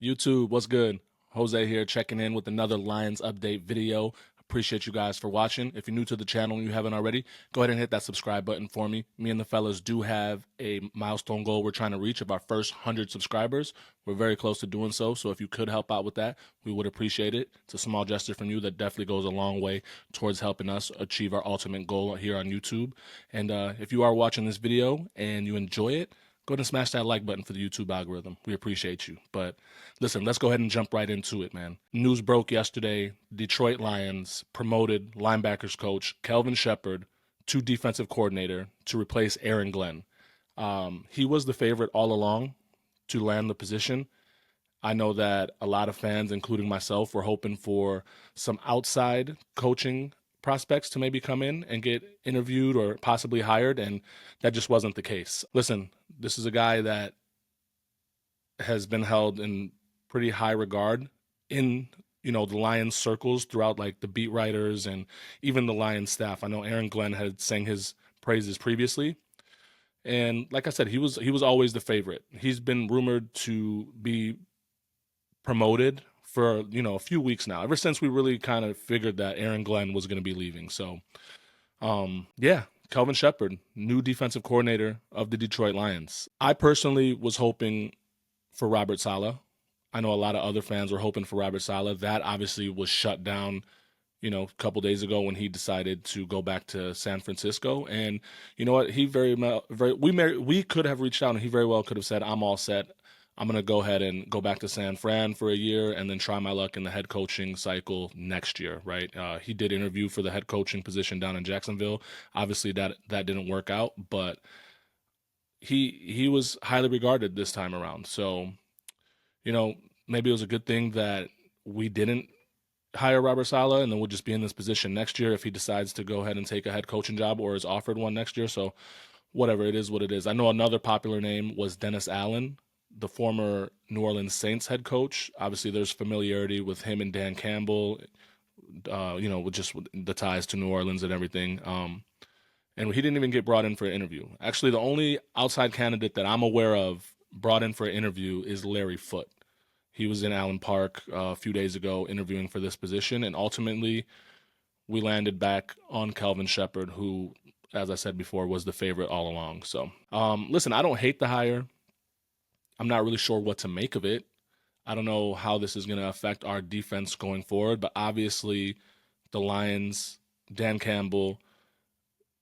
YouTube, what's good? Jose here, checking in with another Lions update video. Appreciate you guys for watching. If you're new to the channel and you haven't already, go ahead and hit that subscribe button for me. Me and the fellas do have a milestone goal we're trying to reach of our first 100 subscribers. We're very close to doing so, so if you could help out with that, we would appreciate it. It's a small gesture from you that definitely goes a long way towards helping us achieve our ultimate goal here on YouTube. And if you are watching this video and you enjoy it, go ahead and smash that like button for the YouTube algorithm. We appreciate you. But listen, let's go ahead and jump right into it, man. News broke yesterday. Detroit Lions promoted linebackers coach Kelvin Sheppard to defensive coordinator to replace Aaron Glenn. He was the favorite all along to land the position. I know that a lot of fans, including myself, were hoping for some outside coaching prospects to maybe come in and get interviewed or possibly hired, and that just wasn't the case. Listen, this is a guy that has been held in pretty high regard in the Lions circles throughout, like the beat writers and even the Lions staff. I know Aaron Glenn had sang his praises previously, and like I said, he was always the favorite. He's been rumored to be promoted for a few weeks now, ever since we really kind of figured that Aaron Glenn was going to be leaving. So yeah, Kelvin Sheppard, new defensive coordinator of the Detroit Lions. I personally was hoping for Robert Saleh. I know a lot of other fans were hoping for Robert Saleh. That obviously was shut down a couple days ago when he decided to go back to San Francisco. And you know what? He we could have reached out, and he very well could have said, "I'm all set. I'm going to go ahead and go back to San Fran for a year and then try my luck in the head coaching cycle next year," right? He did interview for the head coaching position down in Jacksonville. Obviously, that didn't work out, but he was highly regarded this time around. So, maybe it was a good thing that we didn't hire Robert Saleh, and then we'll just be in this position next year if he decides to go ahead and take a head coaching job or is offered one next year. So whatever, it is what it is. I know another popular name was Dennis Allen, the former New Orleans Saints head coach. Obviously, there's familiarity with him and Dan Campbell, with just the ties to New Orleans and everything. And he didn't even get brought in for an interview. Actually, the only outside candidate that I'm aware of brought in for an interview is Larry Foote. He was in Allen Park a few days ago interviewing for this position, and ultimately we landed back on Kelvin Sheppard, who, as I said before, was the favorite all along. So, listen, I don't hate the hire. I'm not really sure what to make of it. I don't know how this is going to affect our defense going forward, but obviously the Lions, Dan Campbell,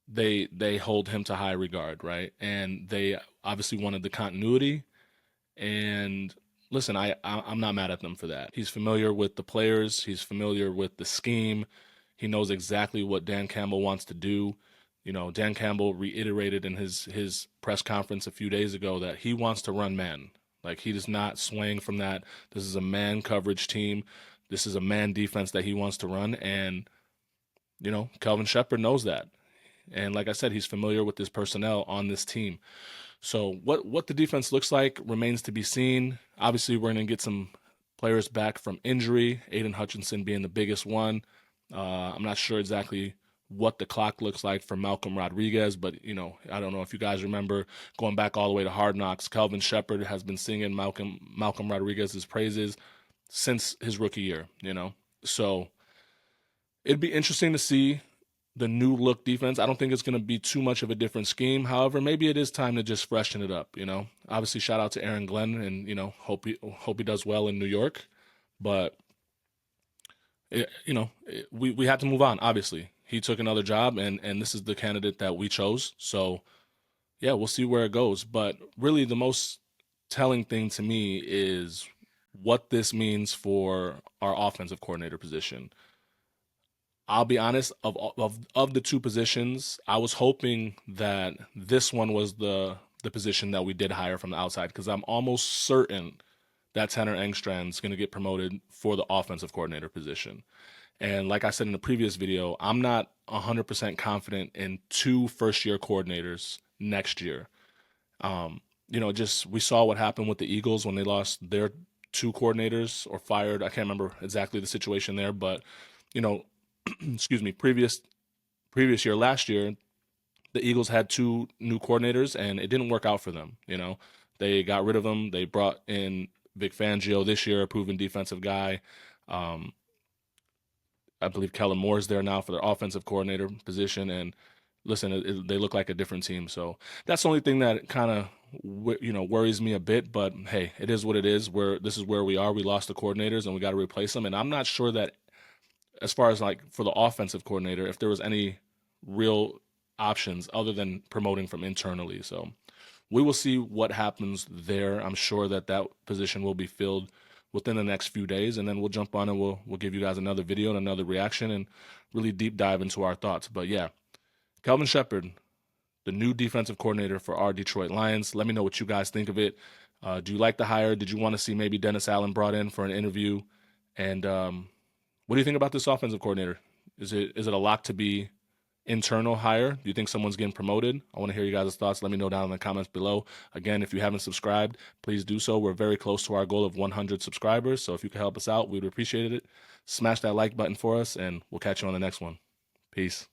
they hold him to high regard, right? And they obviously wanted the continuity. And listen, I'm not mad at them for that. He's familiar with the players. He's familiar with the scheme. He knows exactly what Dan Campbell wants to do. Dan Campbell reiterated in his press conference a few days ago that he wants to run man. Like, he does not swing from that. This is a man coverage team. This is a man defense that he wants to run. And, Kelvin Sheppard knows that. And like I said, he's familiar with this personnel on this team. So what the defense looks like remains to be seen. Obviously, we're going to get some players back from injury, Aiden Hutchinson being the biggest one. I'm not sure exactly what the clock looks like for Malcolm Rodriguez, but, I don't know if you guys remember going back all the way to Hard Knocks. Kelvin Sheppard has been singing Malcolm Rodriguez's praises since his rookie year, So it'd be interesting to see the new look defense. I don't think it's going to be too much of a different scheme. However, maybe it is time to just freshen it up, Obviously, shout out to Aaron Glenn, and, hope he does well in New York. But, we had to move on, obviously. He took another job, and this is the candidate that we chose. So, yeah, we'll see where it goes. But really, the most telling thing to me is what this means for our offensive coordinator position. I'll be honest, of the two positions, I was hoping that this one was the position that we did hire from the outside, because I'm almost certain that Tanner Engstrand's going to get promoted for the offensive coordinator position. And like I said in the previous video, I'm not 100% confident in two first-year coordinators next year. We saw what happened with the Eagles when they lost their two coordinators or fired. I can't remember exactly the situation there, but, excuse me, previous year, last year, the Eagles had two new coordinators, and it didn't work out for them. They got rid of them. They brought in Vic Fangio this year, a proven defensive guy. Um, I believe Kellen Moore's there now for their offensive coordinator position. And listen, they look like a different team. So that's the only thing that kind of worries me a bit. But hey, it is what it is. This is where we are. We lost the coordinators, and we got to replace them. And I'm not sure that, as far as like for the offensive coordinator, if there was any real options other than promoting from internally. So we will see what happens there. I'm sure that position will be filled within the next few days, and then we'll jump on and we'll give you guys another video and another reaction and really deep dive into our thoughts. But yeah, Kelvin Sheppard, the new defensive coordinator for our Detroit Lions. Let me know what you guys think of it. Do you like the hire? Did you want to see maybe Dennis Allen brought in for an interview? And what do you think about this offensive coordinator? Is it a lock to be internal hire? Do you think someone's getting promoted? I want to hear you guys' thoughts. Let me know down in the comments below. Again, if you haven't subscribed, please do so. We're very close to our goal of 100 subscribers, so if you could help us out, we'd appreciate it. Smash that like button for us, and we'll catch you on the next one. Peace.